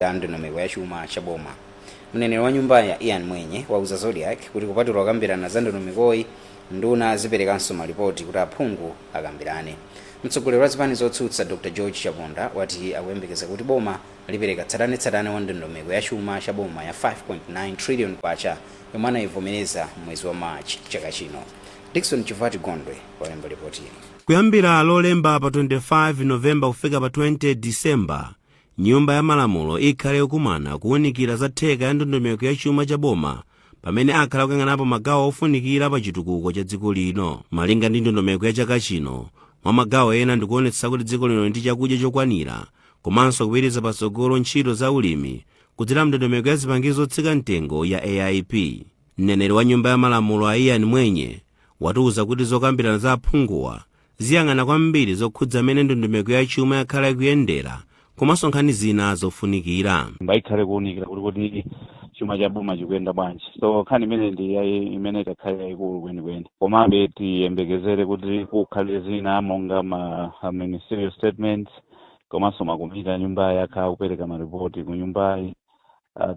ya ndondomeko ya chuma cha boma. Mneneri wa nyumba ya Ian Mwenye wauza Zodiac kuti kupatula kukambirana za ndondomekoyi nduna ziperekanso malipoti kuti aphungu akambirane. Mtsogoleri wa zipani zotsutsa Dr. George Chaponda wati akuyembekeza kuti boma lipereka tsatanetsatane wa ndondomeko ya chuma cha boma ya 5.9 trillion kwacha yomwe anayivomereza mwezi wa March chaka chino. Dickson Chivati Gondwe walemba ripoti ili. Kuyambira lolemba pa 25 Novemba kufika pa 20 December, nyumba ya malamulo ikhale yokumana kuwunikira za theka ya ndondomeko ya chuma cha boma pamene akhala kuyang'anapo magawo ofunikira pa chitukuko cha dziko lino. Malinga ndi ndondomeko ya chaka chino, mwa magawo ena ndikuonetsa kuti dziko lino ndi chakudya chokwanira komanso kupititsa patsogolo ntchito za ulimi kudzera ndondomeko ya zipangizo zotsika mtengo ya AIP. Mneneri wa nyumba ya malamulo Ian Mwenye watiuza kuti zokambirana za aphunguwa ziyang'ana kwambiri zokhudza amene ndondomeko ya chuma yakhala ikuyendera komanso nkhani zina zofunikira. Ikhale kuwunikira kuti chuma cha boma chikuyenda bwanji. So nkhani imene ndi imene itakhale yayikulu kwenikweni. Komabe tiyembekezere kuti kukhale zina monga ministerial statements komanso makomiti a nyumba yakhala kupereka maripoti ku nyumbayi.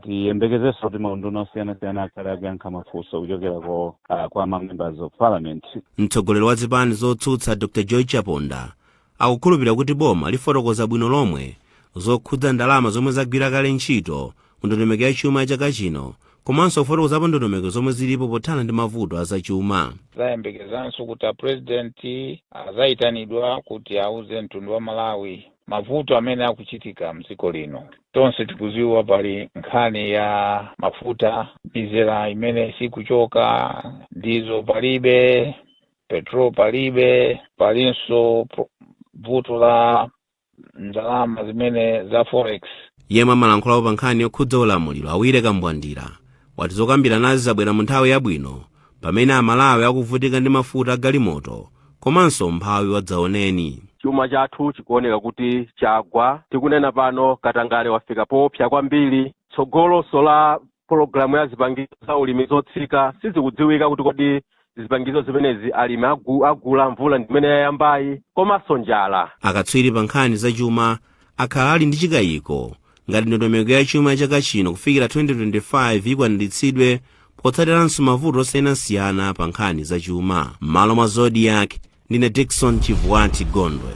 Tiyembekezeso kuti maunduna osiyanasiyana akhale akuyankha mafunso kuchokera kwa members of parliament. Mtsogoleri wa zipani zotsutsa Dr. George Chaponda akukhulupirira kuti boma lifotokoza bwino lomwe zokhudza ndalama zomwe zagwira kale ntchito ndondomeko ya chuma chaka chino komanso kufotokozapo ndondomeko zomwe zilipo pothana ndi mavuto azachuma. Zayembekezanso kuti president azayitanidwa kuti auze mtundu wa Malawi mavuto amene akuchitika mdziko lino. Tonse tikuziwa pali nkhani ya mafuta, dizela imene sikuchoka, ndizo palibe, petrol palibe, palinso vuto la ndalama zimene za forex. Yemwe amalankhulapo pa nkhani yokhudza ulamuliro Awire Kambwandira wati zokambirana zabwera mu nthawi yabwino pamene Amalawi akuvutika ndi mafuta agalimoto komanso mphawi wadzaoneni. Chuma chathu chikuoneka kuti chagwa. Tikunena pano Katangale wafika popsa kwambiri. Tsogoloso la programu ya zipangizo za ulimi zotsika sizikudziwika kuti kodi zipangizo zimenezi alimi agula mvula ndimene yayambayi komanso njala. Akatswiri pa nkhani za chuma akhala ali ndi chikayiko ngati ndondomeko ya chuma chaka chino kufikira 2025 ikwaniritsidwe potsatiranso mavuto osiyanasiyana pa nkhani za chuma. M'malo mwa Zodiac, ndine Dickson Chivati Gondwe.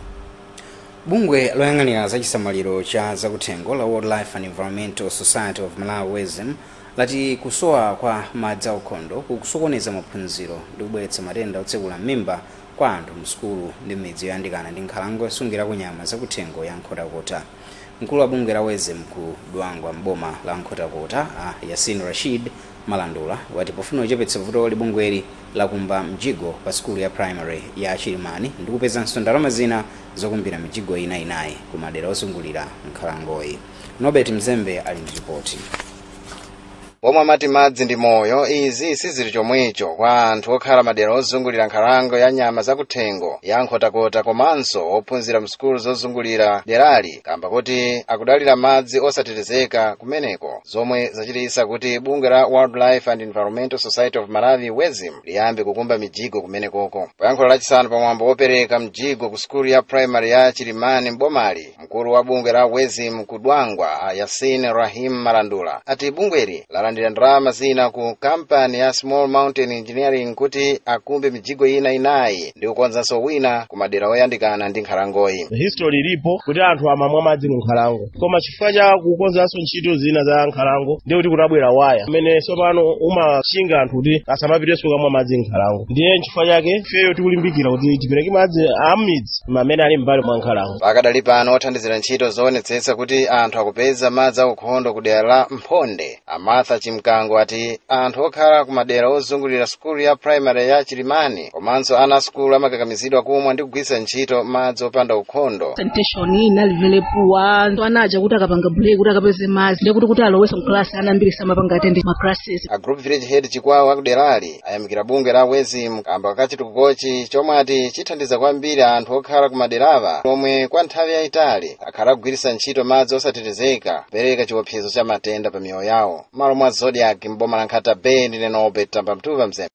Bungwe loyang'anira za chisamaliro cha zakuthengo la Wildlife and Environmental Society of Malawi WEZIM lati kusowa kwa madzi aukhondo kukusokoneza maphunziro ndi kubweretsa matenda otsekula m'mimba kwa anthu msukulu ndi midzi yoyandikana ndi nkhalango yosungira kunyama zakuthengo ya Nkhotakota. Mkulu wa bungwe la WEZIM ku Dwangwa m'boma la Nkhotakota Yasin Rashid Malandula wati pofuna kuchepetsa vuto li bungweli lakumba mjigo pa skulu ya primary ya Chilimani ndi kupezanso ndalama zina zokumbira mijigo inayi ku madera osungulira nkhalangoyi. Nobert Mzembe ali ndi ripoti. Omwe amati madzi ndi moyo, izi sizili chomwecho kwa anthu okhala madera ozungulira nkhalango ya nyama zakuthengo ya Nkhotakota komanso ophunzira msukulu zozungulira derali kamba kuti akudalira madzi osatetezeka kumeneko, zomwe zachititsa kuti bungwe la Wildlife and Environmental Society of Malawi WEZIM liyambe kukumba mijigo kumenekoko. Poyankhula lachisanu pamwambo wopereka mjigo ku skulu ya primary ya Chilimani m'bomali, mkulu wa bungwe la WEZIM ku Dwangwa Yasin Rahim Malandula ati bungweli landira ndalama zina ku kampani ya Small Mountain Engineering kuti akumbe mijigo inayi ndi kukonzanso wina ku madera oyandikana ndi nkhalangoyi. History ilipo kuti anthu amamwa madzi mu nkhalango, koma chifukwa cha kukonzanso ntchito zina za nkhalango ndi kuti kunabwera waya amene tsopano umachinga anthu kuti asamapitenso kumwa madzi nkhalango. Ndiye chifukwa chake feyo tikulimbikira kuti tipereke madzi a midzi amene ali m'mbali mwa nkhalango. Pakadali pano othandizira ntchito zoonetsetsa kuti anthu akupeza madzi aukhondo ku dera la Mphonde Amartha Chimkango ati anthu okhala ku madera ozungulira skulu ya primary ya Chilimani komanso ana skulu amakakamizidwa kumwa ndi kugwiritsa ntchito madzi opanda ukhondo. Sanitation inalivelepua anaja kuti akapanga break kuti akapeze madzi ndi kuti alowese mklasi anambiri samapanga attend ma classes. A group village head Chikwawa akuderali ayamikira bungwe la WEZIM kamba kachitukukochi chomwe ati chithandiza kwambiri anthu okhala ku maderava omwe kwa nthawi yayitali akhala kugwiritsa ntchito madzi osatetezeka kupereka chiopsezo cha matenda pa miyoyo yawo. Malo mwa Zodiac m'boma la Nkhata Bay ndine Nobert Mtuva Mzembe.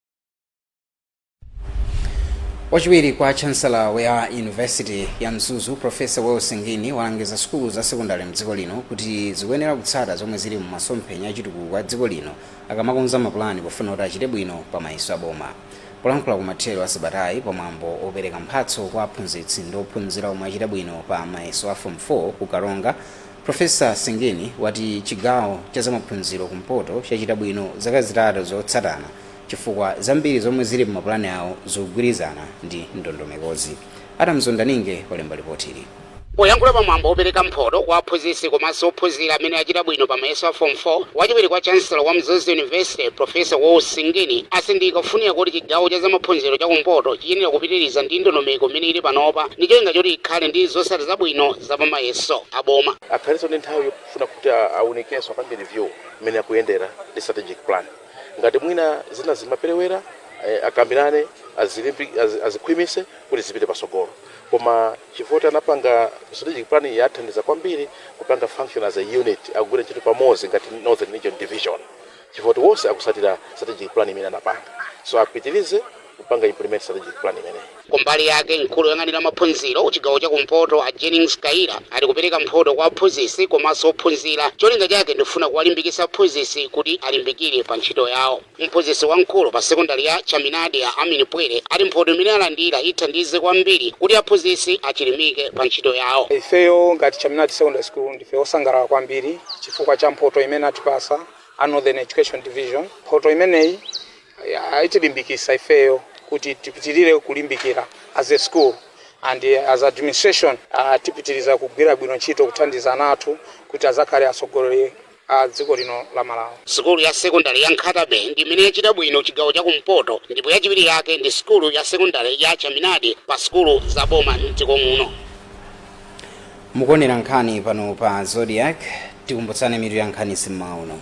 Wachiwiri kwa chancellor wa University ya Mzuzu Professor Will Singini walangiza skulu za sekondari mdziko lino kuti zikuyenera kutsata zomwe zili mu masomphenya achitukuko a dziko lino akamakonza mapulani pofuna kuti achite bwino pa mayeso aboma. Polankhula kumathero a sabatayi pamwambo opereka mphatso kwa aphunzitsi ndi ophunzira omwe achita bwino pa mayeso a Form 4 ku Karonga, Professor Singini wati chigawo cha zamaphunziro kumpoto chachita bwino zaka zitatu zotsatana chifukwa zambiri zomwe zili mu mapulani awo zikugwirizana ndi ndondomekozi. Atamzondaninge walemba ripotili. Poyankhula pamwambo opereka mphoto kwa aphunzitsi komanso ophunzira amene achita bwino pa mayeso a Form 4, wachiwiri kwa chancellor wa Mzuzu University Professor Will Singini asindika kufunika kuti chigawo cha zamaphunziro cha kumpoto chiyenera kupitiriza ndi ndondomeko imene ili panopa ndi cholinga choti ikhale ndi zotsatira zabwino za pa mayeso aboma. Akhaliso ndi nthawi yofuna kuti aunikenso apambe review imene akuyendera ndi strategic plan. Ngati mwina zina zimaperewera akambirane azikhwimise kuti zipite pasogolo. Koma chifukwa anapanga strategic plan yathandiza kwambiri kupanga function as a unit akugwira ntchito pamodzi ngati Northern Region Division. Chifukwa wonse akusatira strategic plan imene anapanga. So apitirize kupanga implement strategic plan imene. Kumbali yake mkulu yoyang'anira maphunziro chigawo cha kumpoto a Jennings Kaira ali kupereka mphoto kwa aphunzitsi komanso ophunzira. Cholinga chake ndifuna kuwalimbikitsa aphunzitsi kuti alimbikire pa ntchito yawo. Mphunzitsi wamkulu pa sekondari ya Chaminade ya Amin Pwere ali mphoto imene alandira ithandize kwambiri kuti aphunzitsi achilimike pa ntchito yawo. Ifeyo ngati Chaminade Secondary School ndife osangalala kwambiri chifukwa cha mphoto imene atipasa a Northern Education Division. Mphoto imeneyi itilimbikitsa ifeyo kuti tipitirire kulimbikira as a school and as administration tipitiriza kugwira bwino ntchito kuthandiza nathu kuti azakhale atsogoleri a dziko lino la Malawi. Sukulu ya sekondari ya Nkhatabe ndi imene yachita bwino chigawo cha kumpoto, ndipo yachiwiri yake ndi sukulu ya sekondari ya Chaminade pa sukulu za boma mdziko muno. Mukuonera nkhani pano pa Zodiac, tikumbutsane mitu ya nkhani simauno.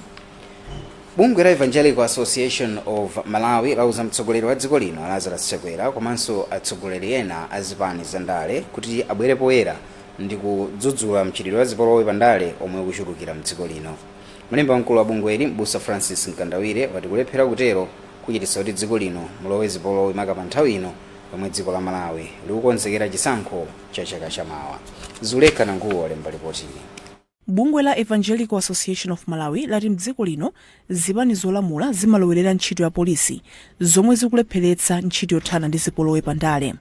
Bungwe la Evangelical Association of Malawi lauza mtsogoleri wa dziko lino Lazarus Chakwera komanso atsogoleri ena azipani zandale kuti abwere poyera ndi kudzudzula mchitidwe wa zipolowe pandale omwe kuchulukira mdziko lino. Mlembi wamkulu wa bungweli Mbusa Francis Nkandawire wati kulephera kutero kuchititsa kuti dziko lino mulowe zipolowe makapa nthawi ino pomwe dziko la Malawi likukonzekera chisankho cha chaka chamawa. Zuleka Nanguwa walemba ripotili. Bungwe la Evangelical Association of Malawi lati mdziko lino zipani zolamula zimalowerera ntchito ya polisi zomwe zikulepheretsa ntchito yothana ndi zipolowe pandale.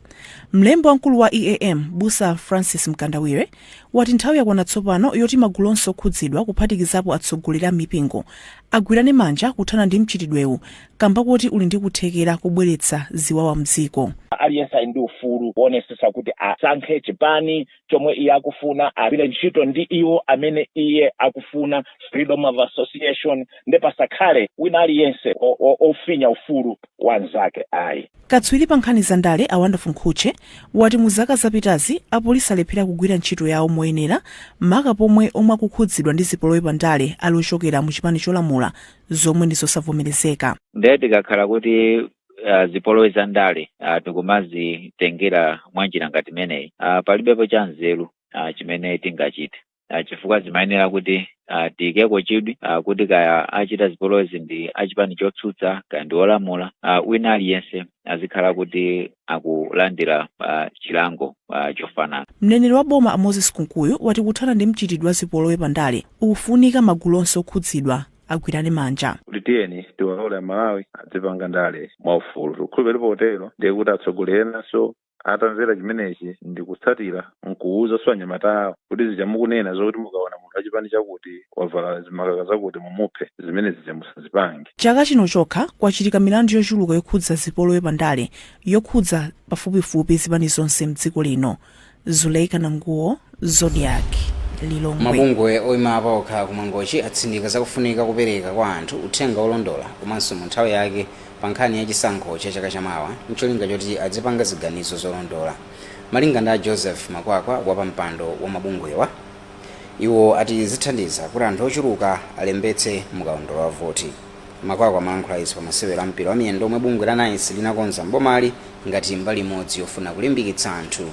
Mlembi wamkulu wa EAM Busa Francis Mkandawire wati nthawi yakwana tsopano yoti magulu onse okhudzidwa kuphatikizapo atsogoleri a mipingo agwirane manja kuthana ndi mchitidwewu kamba kuti uli ndi kuthekera kubweretsa ziwawa mdziko. Aliyense ndi ufulu kuonesesa kuti asankhe chipani chomwe iye akufuna, agwire ntchito ndi iwo amene iye akufuna, freedom of association, ndi pasakhale wina aliyense ofinya ufulu wanzake ayi. Katswiri pa nkhani zandale a Wonderful Nkhuche wati mu zaka zapitazi apolisi alephera kugwira ntchito yawo moyenera maka pomwe omwe akukhudzidwa ndi zipolowe pandale ali ochokera mu chipani cholamula zomwe ndizosavomerezeka. Ndiye tikakhala kuti zipolowe zandale tikumazitengera mwanjira ngati imeneyi palibepo cha nzeru chimene tingachite chifukwa zimayenera kuti tiyikeko chidwi kuti kaya achita zipolowe ndi achipani chotsutsa kaya ndi olamula wina aliyense azikhala kuti akulandira chilango chofanana. Mneneri wa boma a Moses Kunkuyu wati kuthana ndi mchitidwe wa zipolowe pandale ukufunika magulu onse okhudzidwa agwirane manja. Tiyeni tiwalole Malawi adzipanga ndale mwaufulu. Tikhulupirira potero ndiye kuti atsogolerenso atanzera chimenechi ndi kutsatira nkuuza anyamata awo kuti zichamukunena zokuti mukaona munthu achipani chakuti wavala zimakaka zakuti mumuphe, zimene zichamusazipange. Chaka chino chokha kwachitika milandu yochuluka yokhudza zipolowe pandale yokhudza pafupifupi zipani zonse mdziko lino. Zuleka Nanguwa, Zodiac. Mabungwe oyima okha kumangochi atsindika zakufunika kupereka kwa anthu uthenga olondola komanso mu nthawi yake pa nkhani ya chisankho cha chaka chamawa ncholinga choti adzipanga ziganizo zolondola. Malingana a Joseph Makwakwa wa pampando wa mabungwewa, iwo ati zithandiza kuti anthu ochuluka alembetse mkaundula wa voti. Makwakwa amalankhula izi pa masewero a mpira wa miyendo omwe bungwe la NICE linakonza mbomali ngati mbali imodzi yofuna kulimbikitsa anthu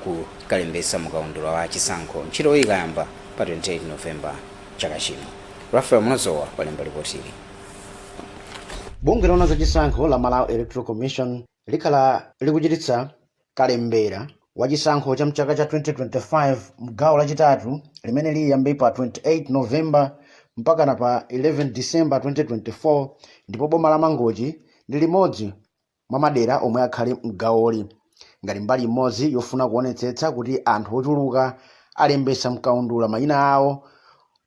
kukalembetsa mkaundula wa chisankho. Ntchito iyi ikayamba pa 28 Novemba chaka chino. Rafael Munozowa walemba ripotili. Bungwe lona za chisankho la Malawi Electoral Commission likhala likuchititsa Kalembera wachisankho cha mchaka cha 2025 mgawo lachitatu limene liyambe pa 28 November mpaka na pa 11 December 2024 ndipo boma la Mangochi ndi limodzi mwa madera omwe akhale mgawoli ngati mbali imodzi yofuna kuonetsetsa kuti anthu ochuluka alembesa mkaundula mayina awo.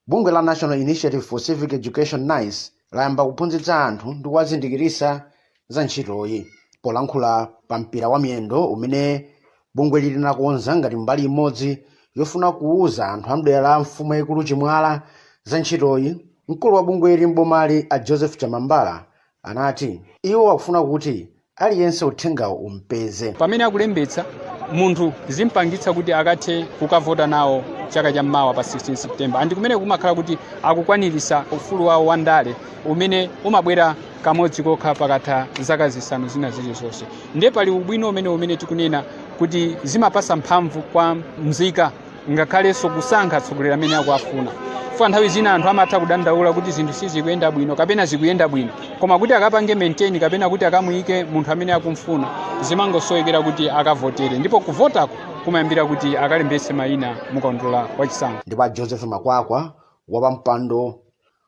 Bungwe la National Initiative for Civic Education NICE layamba kuphunzitsa anthu ndi kuwazindikirisa za ntchitoyi polankhula pa mpira wa miyendo umene bungwe lili nakonza ngati mbali imodzi yofuna kuuza anthu amdera la mfumu yaikulu Chimwala za ntchitoyi. Mkulu wa bungwe ili mbomali a Joseph Chamambala anati iwo akufuna kuti aliyense uthengawo umpeze. Pamene akulembetsa munthu zimpangitsa kuti akathe kukavota nawo chaka cha mmawa pa 16 September andi kumene kumakhala kuti akukwanirisa ufulu wawo wa ndale umene umabwera kamodzi kokha pakatha zaka zisanu zina zilizonse. Ndiye pali ubwino umene tikunena kuti zimapasa mphamvu kwa mzika ngakhalenso kusankha atsogoleri amene akuafuna. Kwa nthawi zina anthu amatha kudandaula kuti zinthu sizikuyenda bwino kapena zikuyenda bwino, koma kuti akapange maintain kapena kuti akamuyike munthu amene akumfuna zimangosowekera kuti akavotere, ndipo kuvotako kumayambira kuti akalembese mayina mukaundula wachisankho. Ndipo Joseph Makwakwa wapampando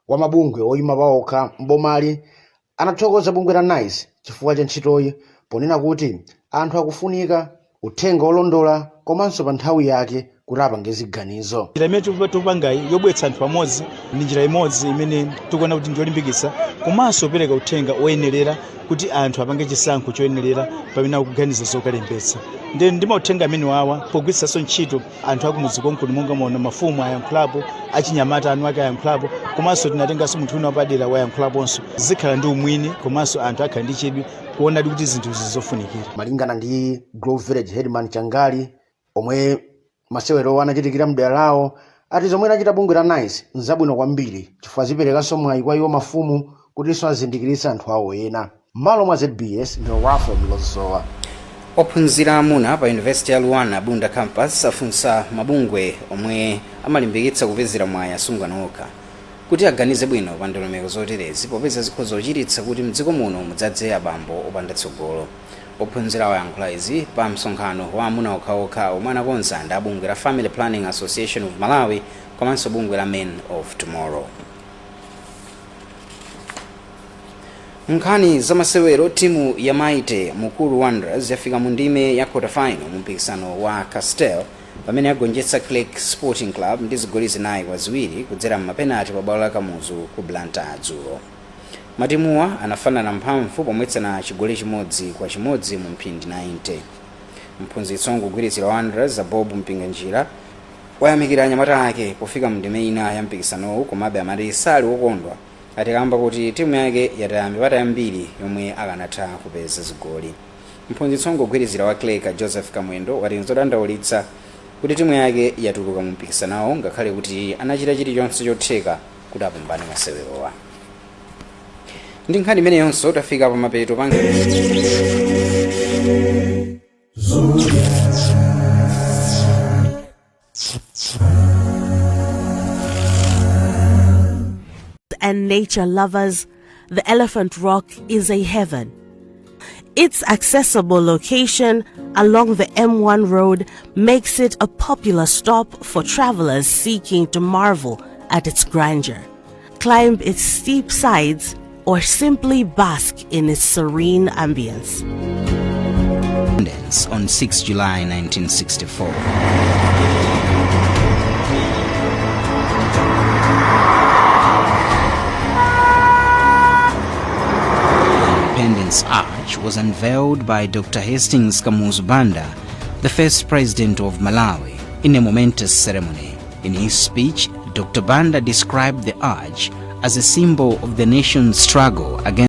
wa mabungwe oyima paokha mbomali anathokoza bungwe la NICE chifukwa cha ntchitoyi ponena kuti anthu akufunika uthenga olondola komanso pa nthawi yake kuti apange ziganizo. Njira imene tupangayi yobweretsa anthu pamodzi ndi njira imodzi imene tikuona kuti ndiyolimbikitsa komanso kupereka uthenga oyenerera kuti anthu apange chisankho choyenerera pamene akuganiza zokalembetsa. Ndi mauthenga amene wawa pogwiritsanso ntchito anthu akumudzi konkuno monga mona mafumu ayankhulapo, achinyamata anu ake ayankhulapo, komanso tinatenganso munthu wina wapadera wayankhulaponso. Zikhala ndi umwini komanso anthu akhala ndi chidwi kuona kuti zinthu zizofunikira. Malingana ndi Grove Village Headman Changali omwe masewero anachitikira mdera lawo ati zomwe anachita bungwe la NICE nzabwino kwambiri chifukwa ziperekanso mwayi kwa iwo mafumu kutinso azindikiritsa anthu awo ena. Malo mwa ZBS ndi Rafael Lozowa. Ophunzira amuna pa University ya Luana Bunda Campus afunsa mabungwe omwe amalimbikitsa kupezera mwayi asungwana okha kuti aganize bwino pa ndondomeko zoterezi popeza zikhoza kuchititsa kuti mdziko muno mudzadze abambo opanda tsogolo. Ophunzira wayankhula izi pa msonkhano wa amuna okhaokha omwe anakonza ndi bungwe la Family Planning Association of Malawi komanso bungwe la Men of Tomorrow. Nkhani za masewero, timu ya Maite Mukulu Wanderers yafika mu ndime ya quarter final mu mpikisano wa Castel pamene yagonjetsa Click Sporting Club ndi zigoli zinayi kwa ziwiri kudzera m'mapenati pa bwalo la Kamuzu ku Blantyre dzulo. Matimuwa anafanana mphamvu pomwetsana chigoli chimodzi kwa chimodzi mu mphindi 90. Mphunzitsi wogwirizira Wanderers Bob Mpinganjira wayamikira anyamata ake pofika mu ndime ina ya mpikisanowu komabe amati sali wokondwa atikamba kuti timu yake yataya mipata yambiri yomwe akanatha kupeza zigoli. Mphunzitsi wogwirizira wa Click Joseph Kamwendo wati nzodandaulitsa kuti timu yake yatuluka mu mpikisanowo ngakhale kuti anachita chilichonse chotheka kuti apambane masewerowa. Ndi nkhani imene yonso tafika pa mapeto panga. And nature lovers, the Elephant Rock is a heaven. Its accessible location along the M1 road makes it a popular stop for travelers seeking to marvel at its grandeur, climb its steep sides, or simply bask in its serene ambience. On 6 July 1964. Independence Arch was unveiled by Dr. Hastings Kamuzu Banda, the first president of Malawi, in a momentous ceremony. In his speech, Dr. Banda described the arch as a symbol of the nation's struggle against